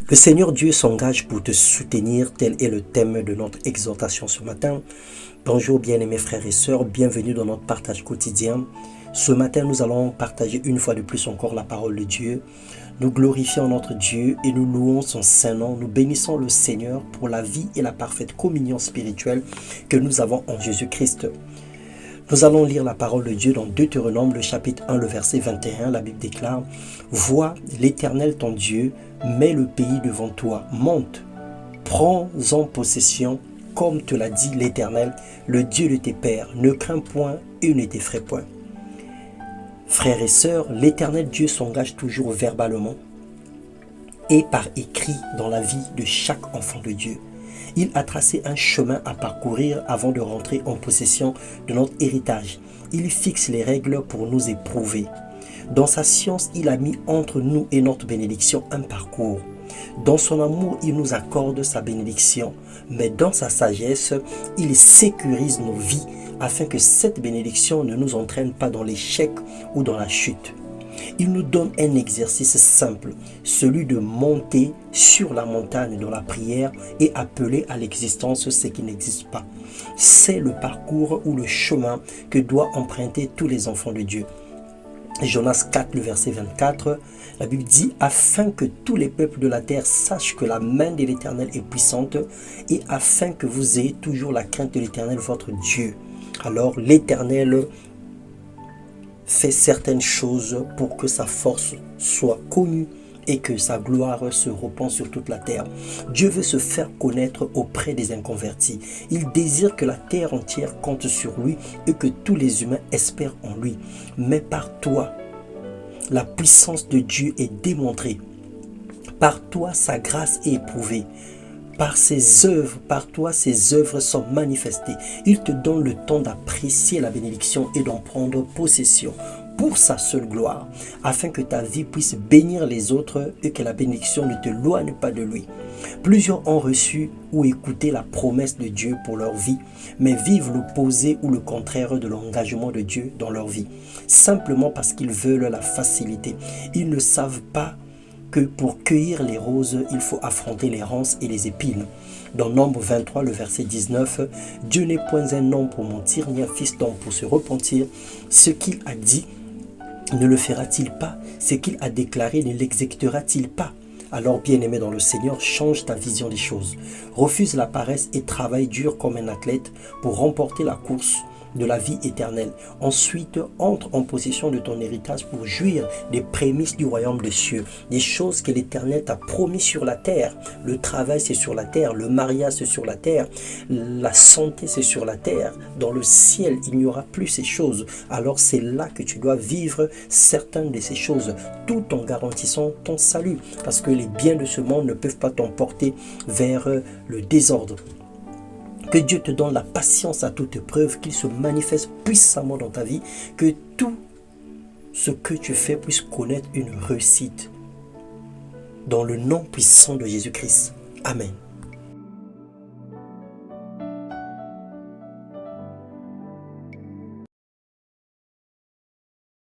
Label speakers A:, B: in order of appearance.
A: Le Seigneur Dieu s'engage pour te soutenir, tel est le thème de notre exhortation ce matin. Bonjour bien-aimés frères et sœurs, bienvenue dans notre partage quotidien. Ce matin, nous allons partager une fois de plus encore la parole de Dieu. Nous glorifions notre Dieu et nous louons son saint nom. Nous bénissons le Seigneur pour la vie et la parfaite communion spirituelle que nous avons en Jésus-Christ. Nous allons lire la parole de Dieu dans Deutéronome, le chapitre 1, le verset 21. La Bible déclare « Vois l'Éternel ton Dieu, mets le pays devant toi, monte, prends-en possession, comme te l'a dit l'Éternel, le Dieu de tes pères. Ne crains point et ne t'effraie point. » Frères et sœurs, l'Éternel Dieu s'engage toujours verbalement et par écrit dans la vie de chaque enfant de Dieu. Il a tracé un chemin à parcourir avant de rentrer en possession de notre héritage. Il fixe les règles pour nous éprouver. Dans sa science, il a mis entre nous et notre bénédiction un parcours. Dans son amour, il nous accorde sa bénédiction. Mais dans sa sagesse, il sécurise nos vies afin que cette bénédiction ne nous entraîne pas dans l'échec ou dans la chute. Il nous donne un exercice simple, celui de monter sur la montagne dans la prière et appeler à l'existence ce qui n'existe pas. C'est le parcours ou le chemin que doivent emprunter tous les enfants de Dieu. Jonas 4, le verset 24, la Bible dit « Afin que tous les peuples de la terre sachent que la main de l'Éternel est puissante et afin que vous ayez toujours la crainte de l'Éternel, votre Dieu. » Alors l'Éternel fait certaines choses pour que sa force soit connue et que sa gloire se répande sur toute la terre. Dieu veut se faire connaître auprès des inconvertis. Il désire que la terre entière compte sur lui et que tous les humains espèrent en lui. Mais par toi, la puissance de Dieu est démontrée. Par toi, sa grâce est éprouvée. Par ses œuvres, par toi, ses œuvres sont manifestées. Il te donne le temps d'apprécier la bénédiction et d'en prendre possession pour sa seule gloire, afin que ta vie puisse bénir les autres et que la bénédiction ne te loigne pas de lui. Plusieurs ont reçu ou écouté la promesse de Dieu pour leur vie, mais vivent l'opposé ou le contraire de l'engagement de Dieu dans leur vie, simplement parce qu'ils veulent la facilité. Ils ne savent pas que pour cueillir les roses, il faut affronter les ronces et les épines. Dans Nombre 23, le verset 19, « Dieu n'est point un homme pour mentir, ni un fils d'homme pour se repentir. Ce qu'il a dit, ne le fera-t-il pas? Ce qu'il a déclaré, ne l'exécutera-t-il pas ?» Alors, bien-aimé dans le Seigneur, change ta vision des choses. Refuse la paresse et travaille dur comme un athlète pour remporter la course de la vie éternelle. Ensuite, entre en possession de ton héritage pour jouir des prémices du royaume des cieux, des choses que l'Éternel t'a promis sur la terre. Le travail, c'est sur la terre. Le mariage, c'est sur la terre. La santé, c'est sur la terre. Dans le ciel, il n'y aura plus ces choses. Alors, c'est là que tu dois vivre certaines de ces choses, tout en garantissant ton salut. Parce que les biens de ce monde ne peuvent pas t'emporter vers le désordre. Que Dieu te donne la patience à toute épreuve, qu'il se manifeste puissamment dans ta vie, que tout ce que tu fais puisse connaître une réussite. Dans le nom puissant de Jésus-Christ. Amen.